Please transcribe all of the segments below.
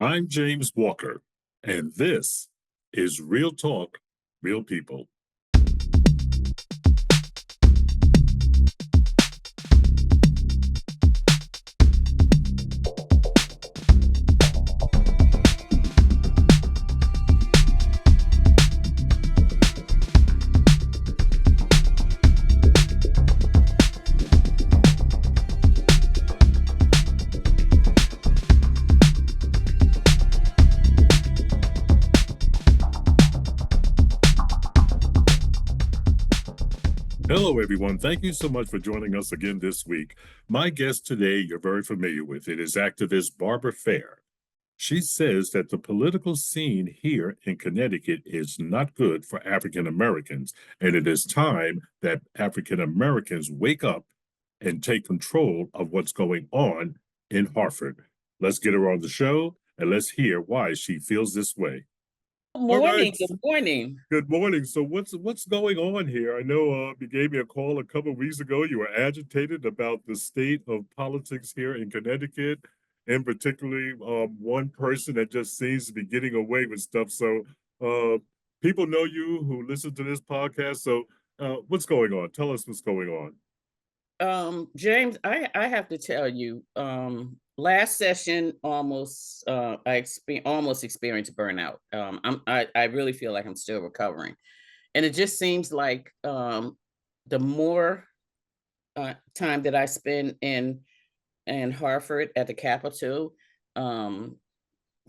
I'm James Walker, and this is Real Talk, Real People. Hello, everyone. Thank you so much for joining us again this week. My guest today, you're very familiar with. It is activist Barbara Fair. She says that the political scene here in Connecticut is not good for African Americans, and it is time that African Americans wake up and take control of what's going on in Hartford. Let's get her on the show and let's hear why she feels this way. Good All right. morning. Good morning. Good morning. So what's going on here? I know you gave me a call a couple of weeks ago. You were agitated about the state of politics here in Connecticut, and particularly one person that just seems to be getting away with stuff. So uh, people know you who listen to this podcast. So what's going on? Tell us what's going on. James, I have to tell you, last session almost almost experienced burnout. I really feel like I'm still recovering, and it just seems like the more time that I spend in Hartford at the Capitol, um,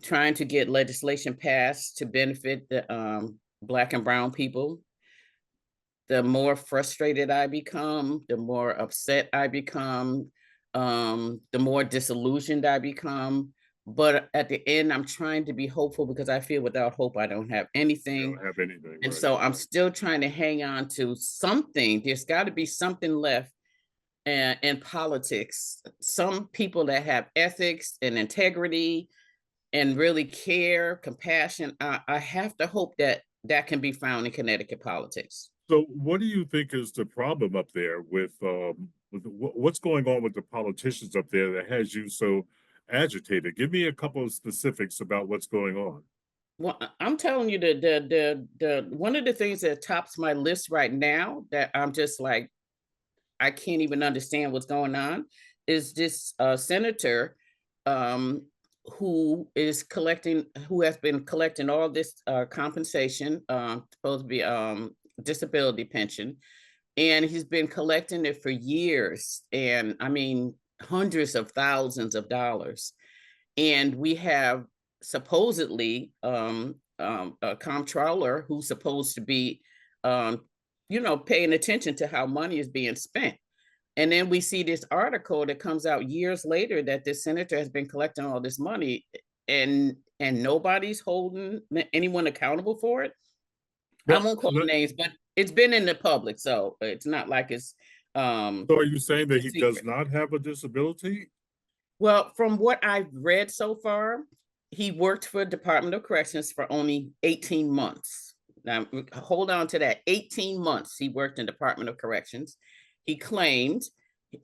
trying to get legislation passed to benefit the Black and Brown people, the more frustrated I become, the more upset I become, the more disillusioned I become. But at the end, I'm trying to be hopeful because I feel without hope, I don't have You anything. don't have anything, And right? so I'm still trying to hang on to something. There's got to be something left in politics. Some people that have ethics and integrity and really care, compassion. I have to hope that that can be found in Connecticut politics. So, what do you think is the problem up there with what's going on with the politicians up there that has you so agitated? Give me a couple of specifics about what's going on. Well, I'm telling you the one of the things that tops my list right now that I'm just like I can't even understand what's going on is this senator um, who has been collecting all this compensation, supposed to be disability pension, and he's been collecting it for years, and I mean hundreds of thousands of dollars. And we have supposedly a comptroller who's supposed to be, paying attention to how money is being spent. And then we see this article that comes out years later that this senator has been collecting all this money, and nobody's holding anyone accountable for it. I Well, won't call names, but it's been in the public, so it's not like it's so are you saying that a he does secret. not have a disability? Well, from what I've read so far, he worked for Department of Corrections for only 18 months. Now, hold on to that. 18 months he worked in Department of Corrections. He claimed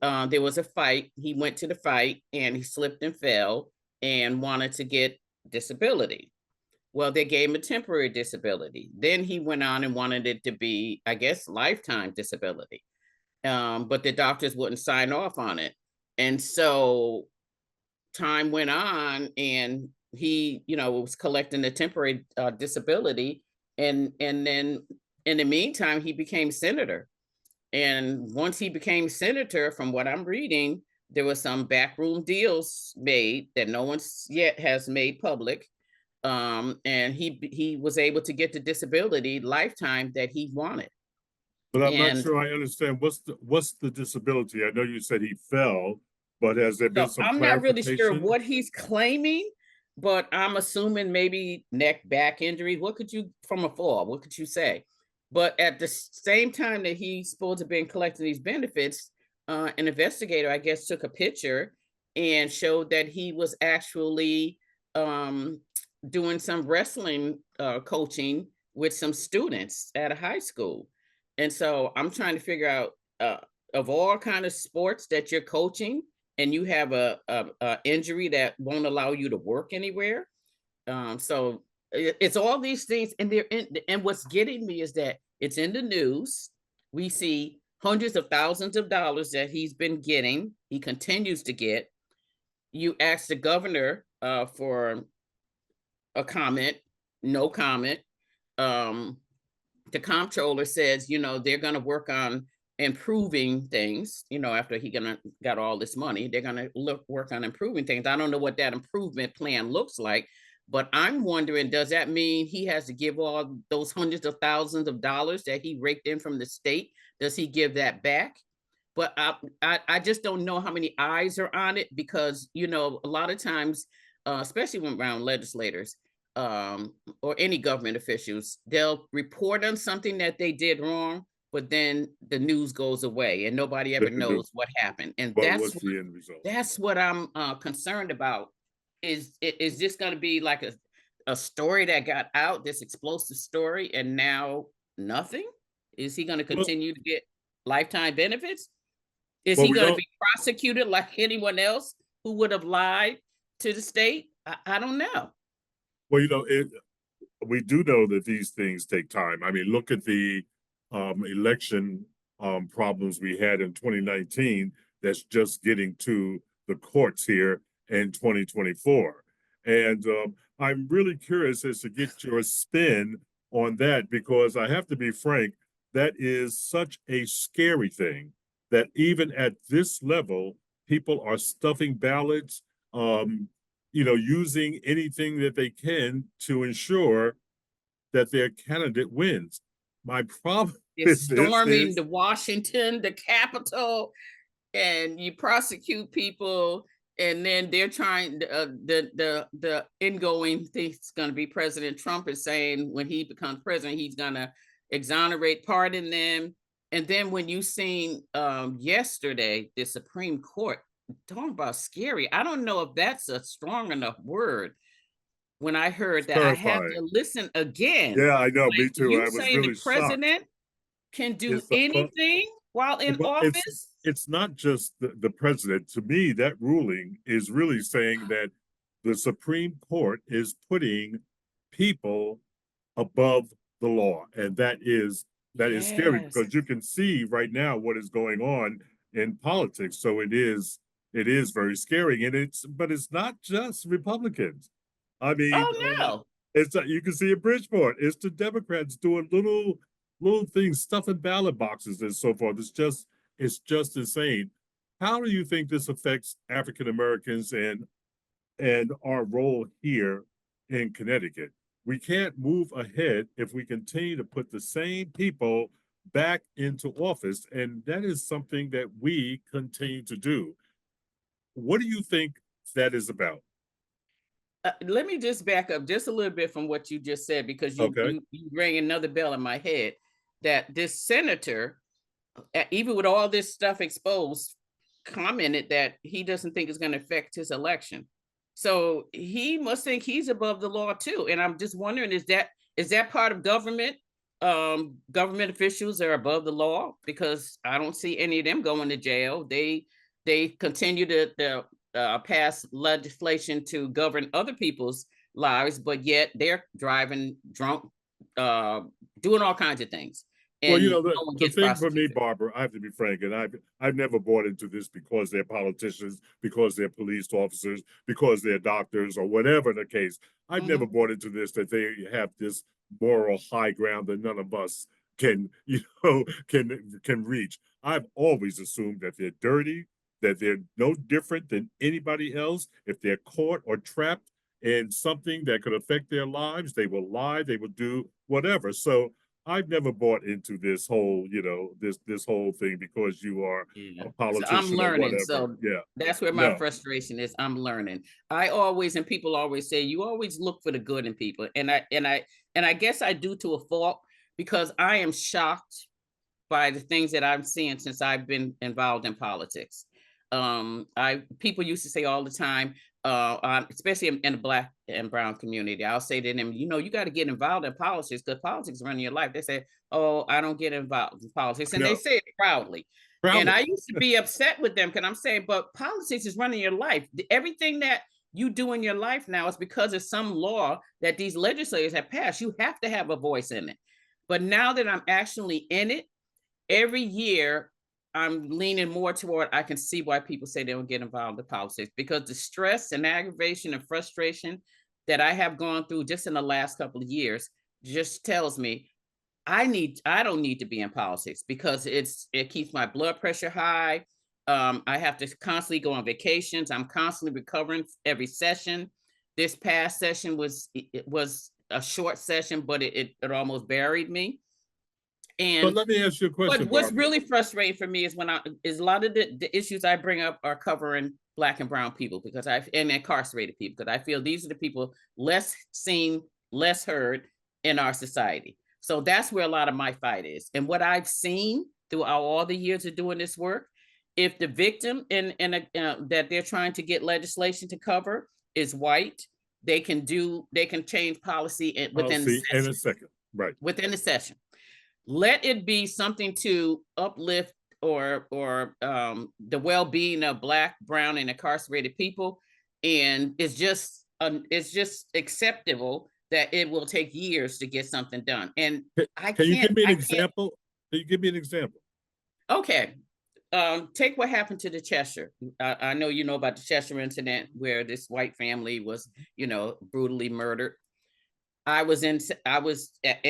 there was a fight. He went to the fight and he slipped and fell and wanted to get disability. Well, they gave him a temporary disability. Then he went on and wanted it to be, I guess, lifetime disability. But the doctors wouldn't sign off on it. And so time went on and he was collecting a temporary disability, and then in the meantime he became senator. And once he became senator, from what I'm reading, there was some backroom deals made that no one yet has made public, and he was able to get the disability lifetime that he wanted. But I'm not And sure I understand what's the disability. I know you said he fell, but has there been so some I'm not really sure clarification? what he's claiming, but I'm assuming maybe neck, back injury. What could you, from a fall, what could you say? But at the same time that he's supposed to have been collecting these benefits, an investigator, I guess, took a picture and showed that he was actually um, doing some wrestling coaching with some students at a high school. And so I'm trying to figure out, of all kind of sports that you're coaching, and you have a injury that won't allow you to work anywhere, So it's all these things, and they're in, and what's getting me is that it's in the news. We see hundreds of thousands of dollars that he's been getting, he continues to get. You ask the governor for a comment, no comment. Um, the comptroller says, they're going to work on improving things. After he got all this money, they're going to work on improving things. I don't know what that improvement plan looks like, but I'm wondering, does that mean he has to give all those hundreds of thousands of dollars that he raked in from the state? Does he give that back? But I just don't know how many eyes are on it, because a lot of times, especially when around legislators, or any government officials, they'll report on something that they did wrong, but then the news goes away and nobody ever knows what happened. And But what's the end result? that's what I'm concerned about. Is this going to be like a story that got out, this explosive story, and now nothing? Is he going to Well, continue to get lifetime benefits? Is well, he we going to don't. be prosecuted like anyone else who would have lied to the state? I don't know. Well, we do know that these things take time. I mean, look at the election problems we had in 2019. That's just getting to the courts here in 2024. And I'm really curious as to get your spin on that, because I have to be frank, that is such a scary thing that even at this level, people are stuffing ballots, using anything that they can to ensure that their candidate wins. My problem Is with this storming is, the Washington, the Capitol, and you prosecute people, and then they're trying the ingoing thing's going to be President Trump is saying when he becomes president, he's going to exonerate, pardon them. And then when you seen yesterday, the Supreme Court, talking about scary, I don't know if that's a strong enough word. When I heard it's that, I had terrifying. to listen again. Yeah, I know, me Like, too. you I was saying the really shocked. president can do It's the anything while in well, office? it's not just the president. To me, that ruling is really saying that the Supreme Court is putting people above the law, and that is scary, Yes. because you can see right now what is going on in politics. So it is very scary, and it's not just Republicans. I mean, Oh no. it's you can see in Bridgeport, it's the Democrats doing little things, stuffing ballot boxes and so forth. It's just insane. How do you think this affects African Americans and our role here in Connecticut? We can't move ahead if we continue to put the same people back into office, and that is something that we continue to do. What do you think that is about? Let me just back up just a little bit from what you just said, because you Okay. you you rang another bell in my head, that this senator, even with all this stuff exposed, commented that he doesn't think it's going to affect his election. So he must think he's above the law too. And I'm just wondering, is that part of government? Government officials are above the law, because I don't see any of them going to jail. They continue to pass legislation to govern other people's lives, but yet they're driving drunk, uh, doing all kinds of things, Well, and no one the gets thing for me, prosecuted. Barbara, I have to be frank, and I've never bought into this because they're politicians, because they're police officers, because they're doctors, or whatever the case. I've never Mhm. bought into this, that they have this moral high ground that none of us can, can reach. I've always assumed that they're dirty, that they're no different than anybody else. If they're caught or trapped in something that could affect their lives, they will lie, they will do whatever. So I've never bought into this whole, this whole thing because you are Yeah. a So I'm politician or learning. whatever. So Yeah. that's where my No. frustration is. I'm learning. I always, and people always say, you always look for the good in people. And I guess I do to a fault, because I am shocked by the things that I'm seeing since I've been involved in politics. I People used to say all the time, especially in the Black and Brown community, I'll say to them, you got to get involved in politics, because politics run your life. They say, "Oh, I don't get involved in politics," I and they know. say it proudly. And Proudly. I used to be upset with them, because I'm saying, but politics is running your life. Everything that you do in your life now is because of some law that these legislators have passed. You have to have a voice in it. But now that I'm actually in it, every year I'm leaning more toward I can see why people say they don't get involved in politics, because the stress and aggravation and frustration that I have gone through just in the last couple of years just tells me I don't need to be in politics because it keeps my blood pressure high. I have to constantly go on vacations. I'm constantly recovering every session. This past session was a short session, but it almost buried me. But And let me ask you a question, what's Barbara. really frustrating for me is when a lot of the issues I bring up are covering Black and brown people because and incarcerated people, because I feel these are the people less seen, less heard in our society. So that's where a lot of my fight is. And what I've seen throughout all the years of doing this work, if the victim that they're trying to get legislation to cover is white, they can change policy I'll within the see in a session. second. Right. Within the session, let it be something to uplift the well-being of Black, brown, and incarcerated people, and it's just acceptable that it will take years to get something done. And Can you give me an I can't. example? Can you give me an example? Okay, take what happened to the Cheshire. I know you know about the Cheshire incident where this white family was, brutally murdered. I was in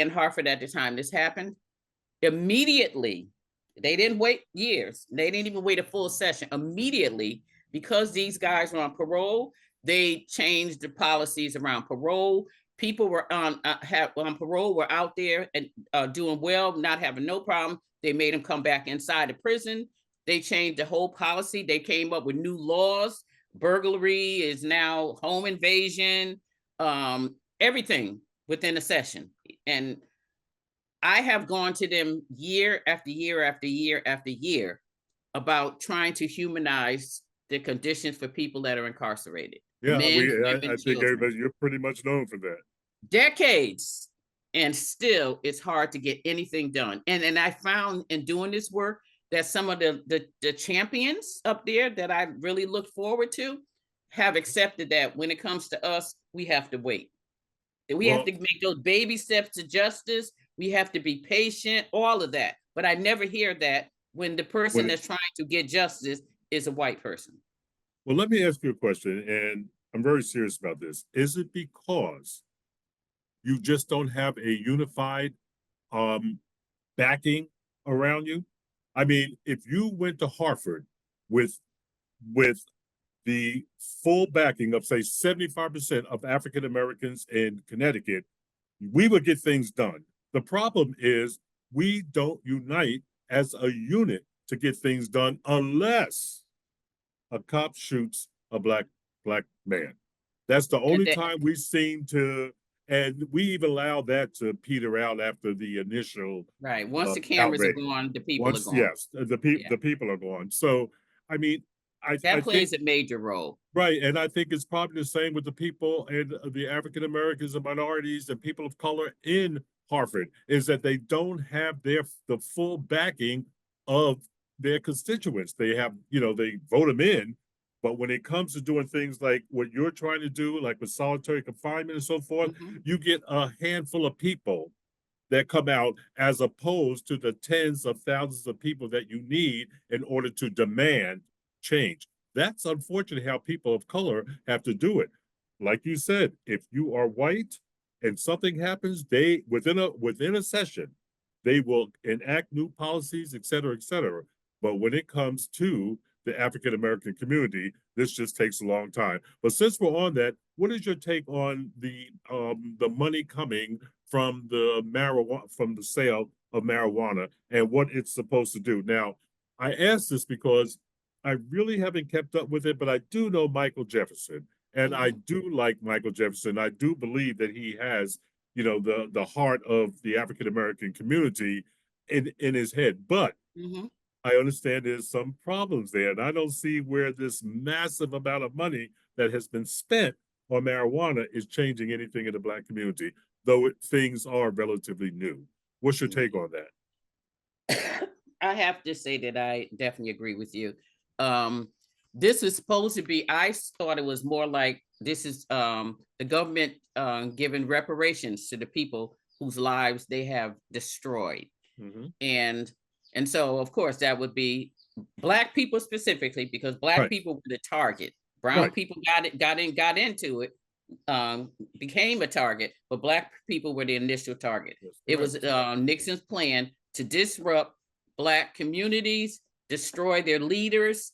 Hartford at the time this happened. Immediately, they didn't wait years. They didn't even wait a full session. Immediately, because these guys were on parole, they changed the policies around parole. People were on parole, were out there and doing well, not having no problem. They made them come back inside the prison. They changed the whole policy. They came up with new laws. Burglary is now home invasion. Everything within a session. And I have gone to them year after year after year after year about trying to humanize the conditions for people that are incarcerated, Yeah, men, I women, think children, everybody, you're pretty much known for that. decades. And still, it's hard to get anything done. And I found in doing this work that some of the champions up there that I really look forward to have accepted that when it comes to us, we have to wait. We have Well, to make those baby steps to justice. We have to be patient, all of that. But I never hear that when the person when that's trying to get justice is a white person. well, let me ask you a question, and I'm very serious about this. Is it because you just don't have a unified um backing around you? I mean, if you went to Hartford with with the full backing of say 75% of African Americans in Connecticut, we would get things done. The problem is we don't unite as a unit to get things done unless a cop shoots a black man. That's the And only that, time we seem to, and we even allow that to peter out after the initial right. Once the cameras are outrage. gone, the people are Once, gone. yes, Yeah. the people are gone. So, I mean, I That think plays a major role. right, and I think it's probably the same with the people and the African Americans and minorities and people of color in Hartford is that they don't have the full backing of their constituents. They have, they vote them in, but when it comes to doing things like what you're trying to do, like with solitary confinement and so forth, Mhm. you get a handful of people that come out as opposed to the tens of thousands of people that you need in order to demand change. That's unfortunately how people of color have to do it. Like you said, if you are white and something happens, they within a session, they will enact new policies, et cetera, et cetera. But when it comes to the African American community, this just takes a long time. But since we're on that, what is your take on the money coming from the marijuana from the sale of marijuana and what it's supposed to do? Now, I ask this because I really haven't kept up with it, but I do know Michael Jefferson, and I Mhm. do like Michael Jefferson. I do believe that he has, the heart of the African American community in his head. But Mhm. I understand there's some problems there, and I don't see where this massive amount of money that has been spent on marijuana is changing anything in the Black community, though things are relatively new. What's your take on that? I have to say that I definitely agree with you. Um, this is supposed to be, thought it was more like this is the government giving reparations to the people whose lives they have destroyed. Mhm. And so of course that would be Black people specifically, because Black Right, people were the target. Brown right. people got into it, became a target, but Black people were the initial target. That's It correct. was Nixon's plan to disrupt Black communities, destroy their leaders,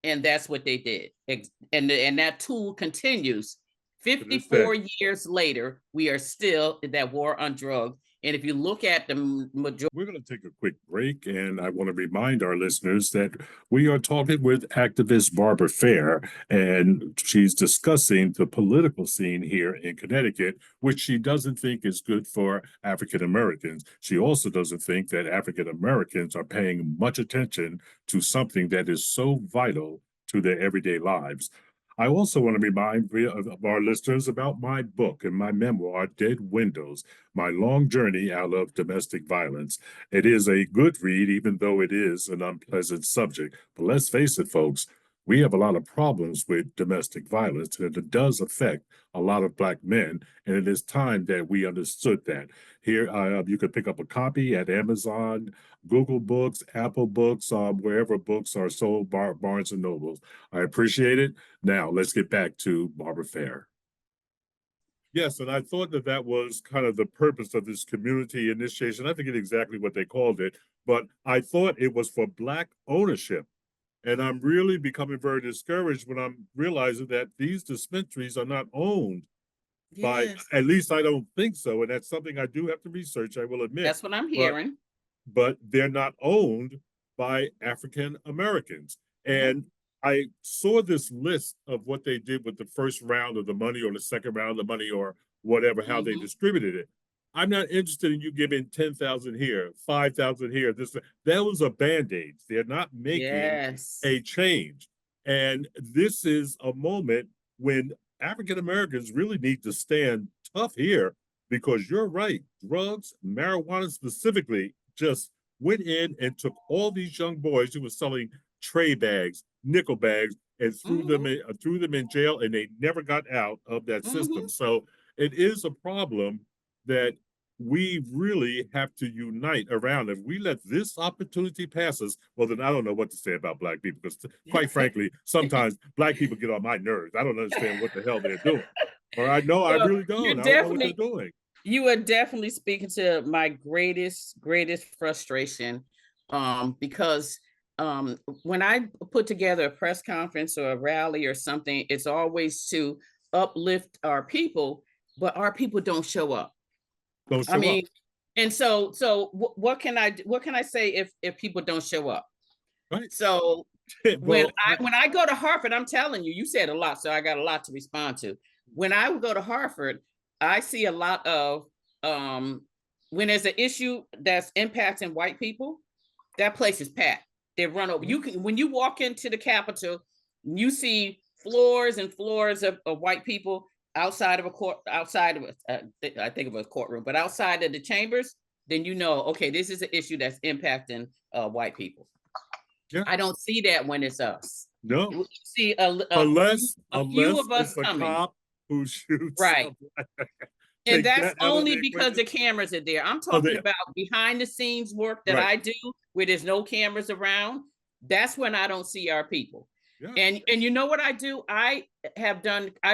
and that's what they did. And that tool continues. To this day. 54 years later, we are still in that war on drugs. And if you look at the majority, We're going to take a quick break, and I want to remind our listeners that we are talking with activist Barbara Fair, and she's discussing the political scene here in Connecticut, which she doesn't think is good for African Americans. She also doesn't think that African Americans are paying much attention to something that is so vital to their everyday lives. I also want to remind of our listeners about my book and my memoir, Dead Windows, My Long Journey Out of Domestic Violence. It is a good read, even though it is an unpleasant subject. But let's face it, folks, we have a lot of problems with domestic violence, and it does affect a lot of Black men. And it is time that we understood that. Here, you could pick up a copy at Amazon, Google Books, Apple Books, wherever books are sold, Barnes and Nobles. I appreciate it. Now, let's get back to Barbara Fair. Yes, and I thought that that was kind of the purpose of this community initiation. I forget exactly what they called it, but I thought it was for Black ownership. And I'm really becoming very discouraged when I'm realizing that these dispensaries are not owned by, yes, at least I don't think so. And that's something I do have to research, I will admit. that's what I'm But hearing. they're not owned by African Americans. Mhm, And I saw this list of what they did with the first round of the money or the second round of the money or whatever, how they mhm. distributed it. I'm not interested in you giving 10,000 here, 5,000 here. Those are band-aids. They're not making Yes. a change. And this is a moment when African Americans really need to stand tough here because you're right. Drugs, marijuana specifically, just went in and took all these young boys who were selling tray bags, nickel bags, and Mhm, threw them in jail, and they never got out of that system. mhm. So it is a problem that we really have to unite around. If we let this opportunity pass us, well, then I don't know what to say about Black people because, quite frankly, sometimes Black people get on my nerves. I don't understand what the hell they're doing. Or I know I Well, really don't. you're I don't know what they're definitely doing. you are definitely speaking to my greatest frustration, because when I put together a press conference or a rally or something, it's always to uplift our people, but our people don't show up. Don't I show up. mean, and so what can I say if people don't show up? Right. So when Well, I go to Harvard, I'm telling you, you said a lot, so I got a lot to respond to. When I would go to Harvard, I see a lot of when there's an issue that's impacting white people, that place is packed. They run over. You can when you walk into the Capitol, you see floors and floors of white people outside of a court, outside of I think of a courtroom, but outside of the chambers. Then you know, okay, this is an issue that's impacting white people. yeah, I don't see that when it's us. no, You see a few unless of us it's a coming, cop who shoots. right? And Take that's that out of the only because the equation. cameras are there. I'm Oh, talking they about behind the scenes work that right. I do where there's no cameras around. That's when I don't see our people. Yeah. And you know what I do? I've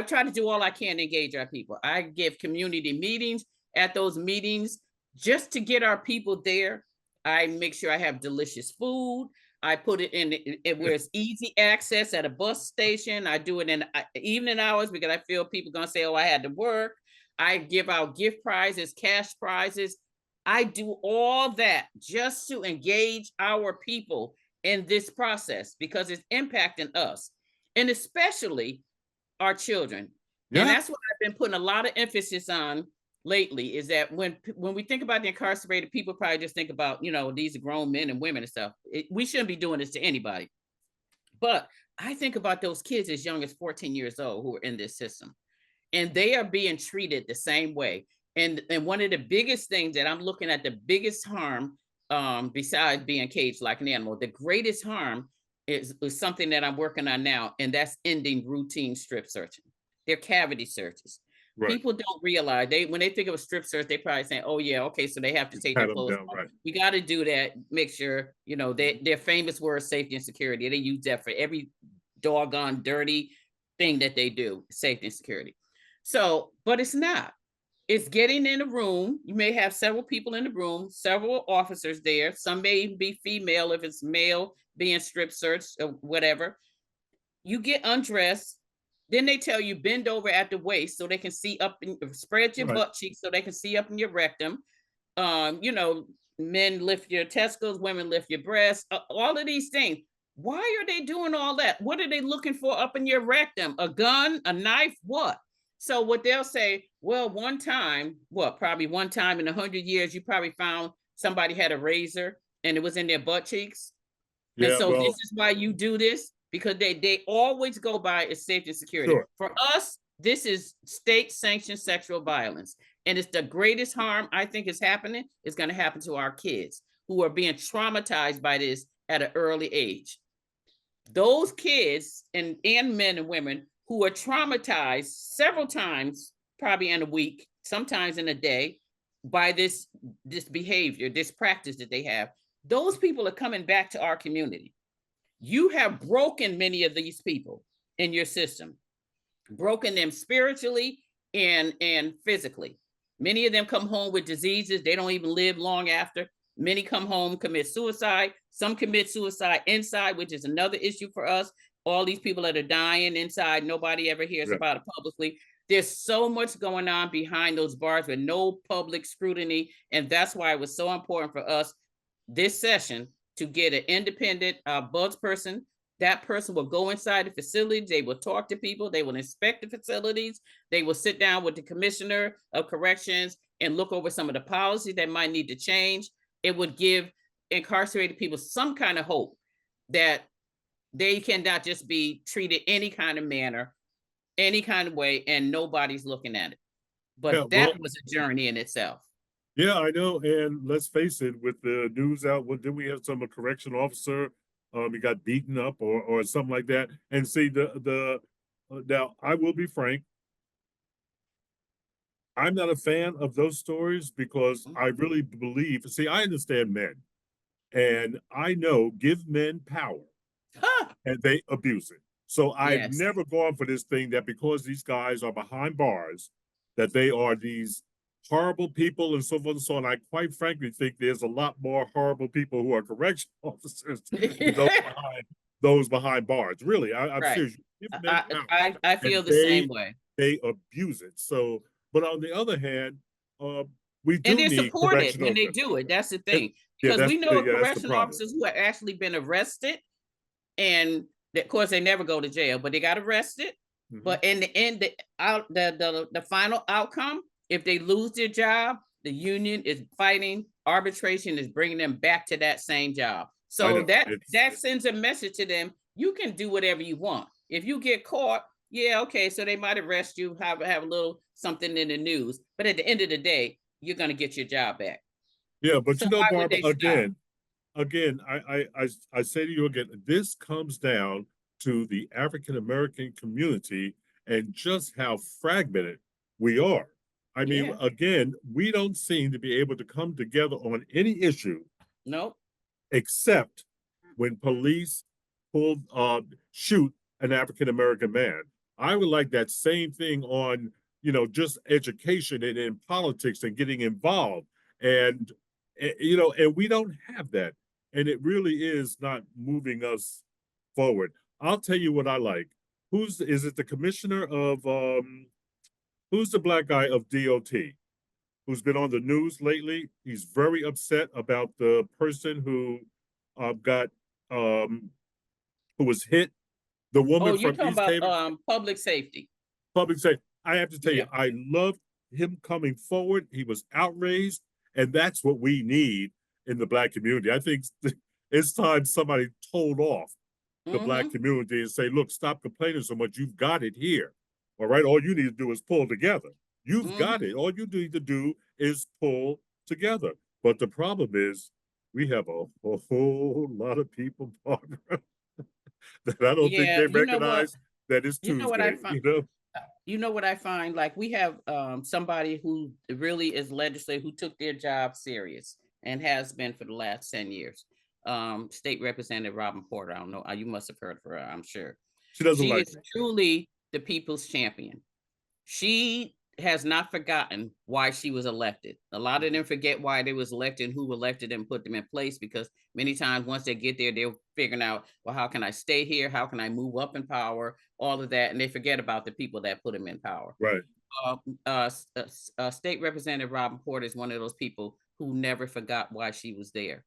tried to do all I can to engage our people. I give community meetings. At those meetings, just to get our people there, I make sure I have delicious food. I put it in where it's easy access at a bus station. I do it in evening hours because I feel people gonna say, "Oh, I had to work." I give out gift prizes, cash prizes. I do all that just to engage our people in this process because it's impacting us and especially our children. And Yeah. that's what I've been putting a lot of emphasis on lately is that when we think about the incarcerated, people probably just think about, these are grown men and women and stuff. We shouldn't be doing this to anybody. But I think about those kids as young as 14 years old who are in this system and they are being treated the same way. And one of the biggest things that I'm looking at, the biggest harm, besides being caged like an animal, the greatest harm is something that I'm working on now, and that's ending routine strip searching. They're cavity searches. Right. People don't realize when they think of a strip search, they probably saying, "Oh yeah, okay, so they have to take Pat their them clothes down. off." Right. We got to do that. Make sure their famous word safety and security. They use that for every doggone dirty thing that they do, safety and security. So, but it's not. It's getting in a room. You may have several people in the room, several officers there. Some may be female if it's male being strip searched or whatever. You get undressed. Then they tell you bend over at the waist so they can see up and spread your Right. butt cheeks so they can see up in your rectum. You know, men lift your testicles, women lift your breasts, all of these things. Why are they doing all that? What are they looking for up in your rectum? A gun, a knife, what? So what they'll say, well, one time, probably one time in 100 years, you probably found somebody had a razor and it was in their butt cheeks. And Yeah. so this Well, is why you do this, because they always go by is safety and security. sure. For us, this is state sanctioned sexual violence. And it's the greatest harm I think is happening is going to happen to our kids who are being traumatized by this at an early age. Those kids and men and women who are traumatized several times, probably in a week, sometimes in a day, by this behavior, this practice that they have, those people are coming back to our community. You have broken many of these people in your system, broken them spiritually and physically. Many of them come home with diseases. They don't even live long after. Many come home, commit suicide. Some commit suicide inside, which is another issue for us. All these people that are dying inside, nobody ever hears Yeah. about it publicly. There's so much going on behind those bars with no public scrutiny. And that's why it was so important for us this session to get an independent buzz person. That person will go inside the facility. They will talk to people. They will inspect the facilities. They will sit down with the commissioner of corrections and look over some of the policies that might need to change. It would give incarcerated people some kind of hope that they cannot just be treated any kind of manner, any kind of way, and nobody's looking at it. Yeah. But Well, that was a journey in itself. yeah, I know. And let's face it, with the news out, what did we have some correction officer? He got beaten up or something like that. And see now I will be frank. I'm not a fan of those stories because I really believe. See, I understand men, and I know give men power Huh. and they abuse it. So I've Yes. never gone for this thing that because these guys are behind bars, that they are these horrible people and so forth and so on. I quite frankly think there's a lot more horrible people who are correction officers than those behind bars. Really, I'm Right. serious. You give men power I and feel the same way. they abuse it. So, but on the other hand, uh, we And do they're need supported when correctional. they do it. That's the And, thing. Because we know of yeah, that's the correctional problem. officers who have actually been arrested, and of course they never go to jail, but they got arrested. Mhm. But in the end, the final outcome, if they lose their job, the union is fighting. Arbitration is bringing them back to that same job. I So know that sends a message to them. You can do whatever you want. If you get caught, yeah, okay, so they might arrest you, have a little something in the news. But at the end of the day, you're going to get your job back. yeah, but So you know, why would Barbara, they stop? again, I say to you again, this comes down to the African American community and just how fragmented we are. I mean, Yeah. again, we don't seem to be able to come together on any issue Nope. except when police shoot an African American man. I would like that same thing on, just education and in politics and getting involved. And, and we don't have that. And it really is not moving us forward. I'll tell you what I like. Is it the commissioner of, who's the black guy of DOT? Who's been on the news lately. He's very upset about the person who got who was hit. The Oh, woman you're from talking East about Haven, public safety. public safety. I have to tell you, Yeah. I loved him coming forward. He was outraged, and that's what we need in the black community. I think it's time somebody told off the black Mm-hmm. community and say, look, stop complaining so much. You've got it here. All right. All you need to do is pull together. You've got Mm-hmm. it. All you need to do is pull together. But the problem is we have a whole lot of people, Barbara, that I don't think Yeah. they You know what? recognize that it's You know what I Tuesday, find? You know what I find? Like we have somebody who really is legislative, who took their job serious and has been for the last 10 years. State Representative Robin Porter. I don't know. You must have heard of her, I'm sure. She doesn't She like is me. truly the people's champion. She has not forgotten why she was elected. A lot of them forget why they was elected and who elected them, put them in place, because many times once they get there, they're figuring out, well, how can I stay here? How can I move up in power? All of that. And they forget about the people that put them in power. Right. Uh, State Representative Robin Porter is one of those people who never forgot why she was there.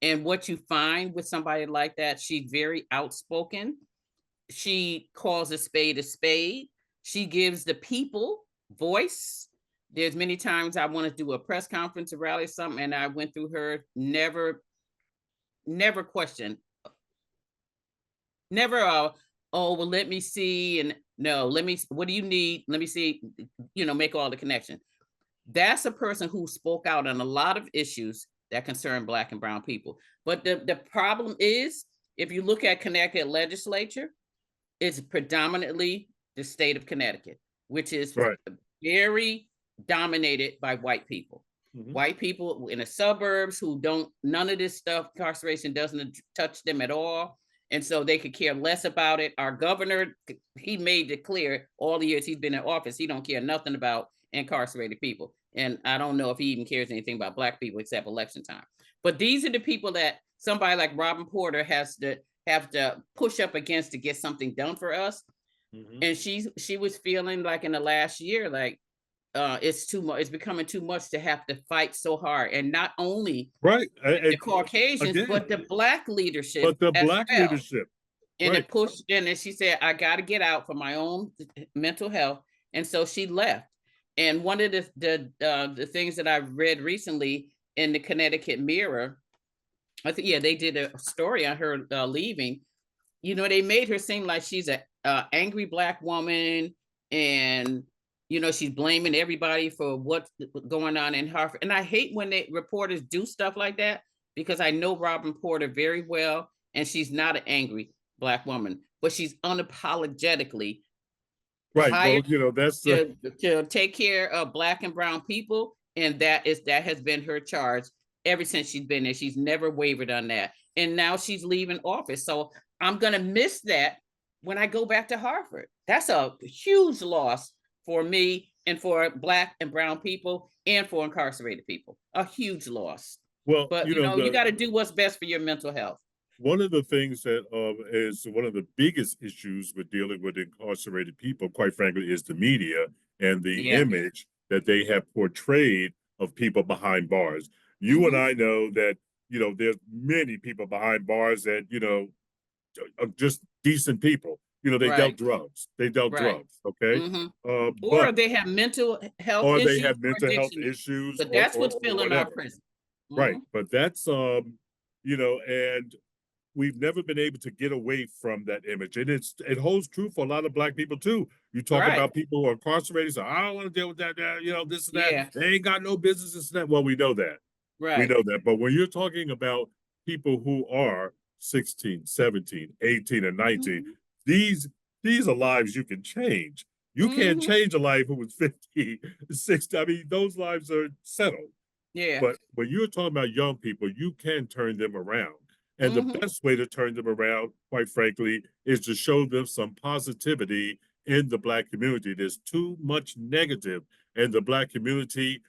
And what you find with somebody like that, she's very outspoken. She calls a spade a spade. She gives the people voice. There's many times I want to do a press conference, a rally, something, and I went through her, never question, never, oh, well, let me see. And no, what do you need? Let me see, make all the connection. That's a person who spoke out on a lot of issues that concern Black and brown people. But the problem is, if you look at Connecticut legislature, it's predominantly the state of Connecticut, which is Right. very dominated by white people. Mhm. White people in the suburbs who don't, none of this stuff, incarceration doesn't touch them at all. And so they could care less about it. Our governor, he made it clear all the years he's been in office, he don't care nothing about incarcerated people. And I don't know if he even cares anything about Black people except election time. But these are the people that somebody like Robin Porter has to have to push up against to get something done for us. Mhm. And she was feeling like in the last year, like it's too much, it's becoming too much to have to fight so hard. And not only Right. the Caucasians, Again, but the Black leadership but the as black well. leadership. And Right. it pushed in, and she said, I got to get out for my own mental health. And so she left. And one of the things that I read recently in the Connecticut Mirror, I think, yeah, they did a story on her leaving. They made her seem like she's a angry Black woman, and she's blaming everybody for what's going on in Hartford. And I hate when reporters do stuff like that, because I know Robin Porter very well, and she's not an angry Black woman, but she's unapologetically Right. hired Well, that's to take care of Black and brown people, and that has been her charge ever since she's been there. She's never wavered on that, and now she's leaving office. So I'm gonna miss that when I go back to Harvard. That's a huge loss for me and for Black and brown people and for incarcerated people. A huge loss. well, But you got to do what's best for your mental health. one of the things that is one of the biggest issues with dealing with incarcerated people, quite frankly, is the media and the Yeah. image that they have portrayed of people behind bars. You and Mm-hmm. I know that, there's many people behind bars that, are just decent people. They dealt Right. drugs. They dealt Right. drugs. Okay. Mm-hmm. Or But, they have mental health or they issues have or mental health addiction issues. issues But that's what's or filling our whatever. prison. Right. Mm-hmm. But that's, and we've never been able to get away from that image. And it holds true for a lot of black people too. You talk Right. about people who are incarcerated, so I don't want to deal with that, this and that. Yeah. They ain't got no business, this and that. Well, we know that. We Right. know that. But when you're talking about people who are 16, 17, 18, and 19, Mm-hmm. these these are lives you can change. You can't Mm-hmm. change a life who was 50, 60. I mean, those lives are settled. Yeah. But when you're talking about young people, you can turn them around. And the Mm-hmm. best way to turn them around, quite frankly, is to show them some positivity in the Black community. There's too much negative in the Black community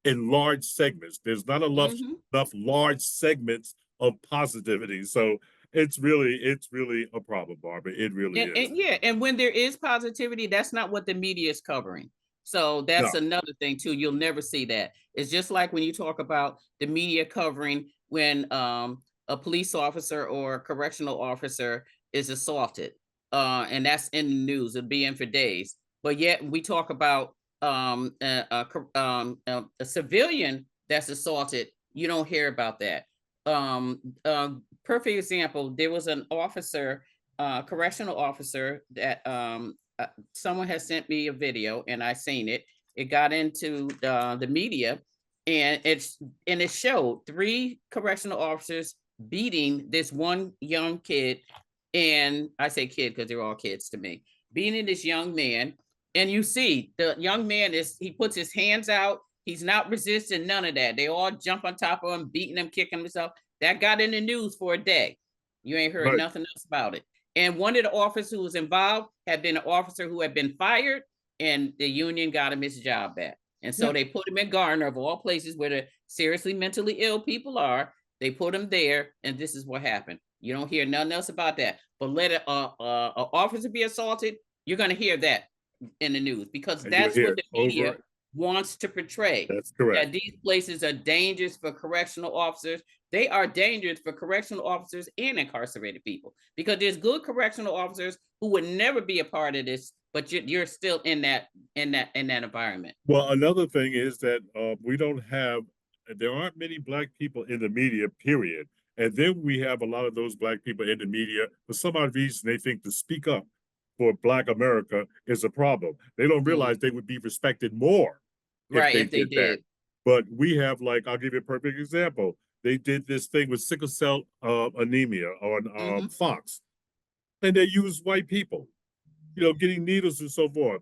in large segments. There's not Mm-hmm. enough large segments of positivity. So it's really a problem, Barbara. It really is. And yeah, and when there is positivity, that's not what the media is covering. So that's No, another thing too. You'll never see that. It's just like when you talk about the media covering when a police officer or a correctional officer is assaulted, and that's in the news. It'll be in for days. But yet we talk about a civilian that's assaulted. You don't hear about that. Perfect example. There was an officer, correctional officer that someone has sent me a video and I seen it. It got into the media, and it showed three correctional officers beating this one young kid, and I say kid because they're all kids to me, beating this young man, And you see the young man he puts his hands out. He's not resisting none of that. They all jump on top of him, beating him, kicking himself. That got in the news for a day. You ain't heard Right. nothing else about it. And one of the officers who was involved had been an officer who had been fired, and the union got him his job back. And so Yeah. they put him in Garner, of all places where the seriously mentally ill people are. They put him there, and this is what happened. You don't hear nothing else about that. But let an officer be assaulted, you're going to hear that in the news, because And you'll that's hear what it the media over. wants to portray, That's correct. that these places are dangerous for correctional officers. They are dangerous for correctional officers and incarcerated people, because there's good correctional officers who would never be a part of this, but you're still in that environment. Well, another thing is that there aren't many black people in the media, period. And then we have a lot of those black people in the media. For some odd reason, they think to speak up for Black America is a problem. They don't realize they would be respected more if Right, they if they did that. did. But we have, like, I'll give you a perfect example. They did this thing with sickle cell anemia on Mhm. Fox, and they used white people, getting needles and so forth.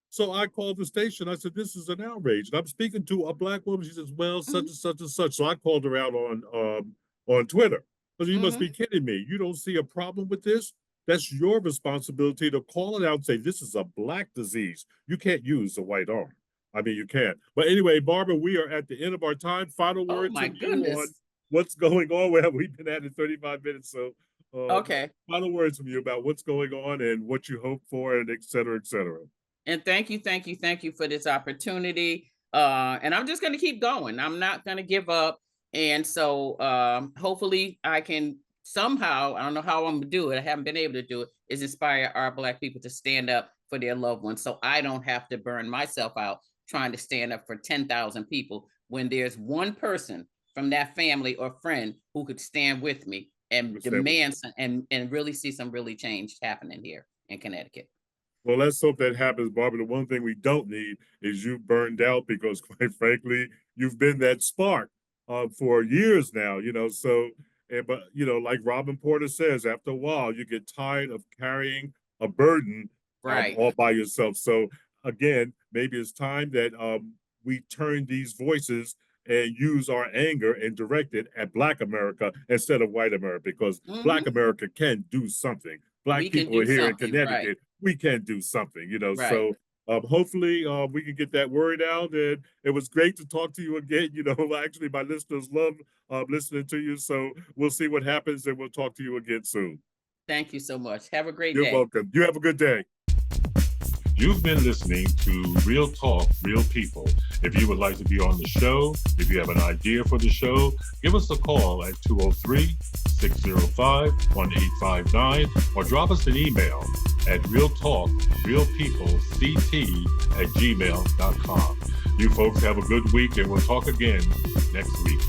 So I called the station. I said, "This is an outrage." And I'm speaking to a black woman. She says, "Well, such Mhm. and such and such." So I called her out on Twitter. I said, "You must be Mhm. kidding me. You don't see a problem with this? That's your responsibility to call it out and say this is a black disease. You can't use a white arm. I mean, you can't." But anyway, Barbara, we are at the end of our time. Final Oh words my from you on goodness. what's going on. Well, we've been at it 35 minutes, so Okay. final words from you about what's going on and what you hope for, and et cetera, et cetera. And thank you for this opportunity. And I'm just going to keep going. I'm not going to give up. And so hopefully I can somehow, I don't know how I'm going to do it, I haven't been able to do it, is inspire our Black people to stand up for their loved ones, so I don't have to burn myself out trying to stand up for 10,000 people when there's one person from that family or friend who could stand with me and Stand with you. demand and really see some really change happening here in Connecticut. Well, let's hope that happens, Barbara. The one thing we don't need is you burned out because, quite frankly, you've been that spark for years now. But like Robin Porter says, after a while, you get tired of carrying a burden Right. all by yourself. So again, maybe it's time that we turn these voices and use our anger and direct it at Black America instead of white America, because Black Mhm. America can do something. Black We can people do are here in something, right, Connecticut, we can do something. right. So hopefully we can get that word out. And it was great to talk to you again. Actually, my listeners love listening to you. So we'll see what happens, and we'll talk to you again soon. Thank you so much. Have a great You're day. welcome. You have a good day. You've been listening to Real Talk, Real People. If you would like to be on the show, if you have an idea for the show, give us a call at 203-605-1859 or drop us an email at realtalkrealpeoplect@gmail.com. You folks have a good week, and we'll talk again next week.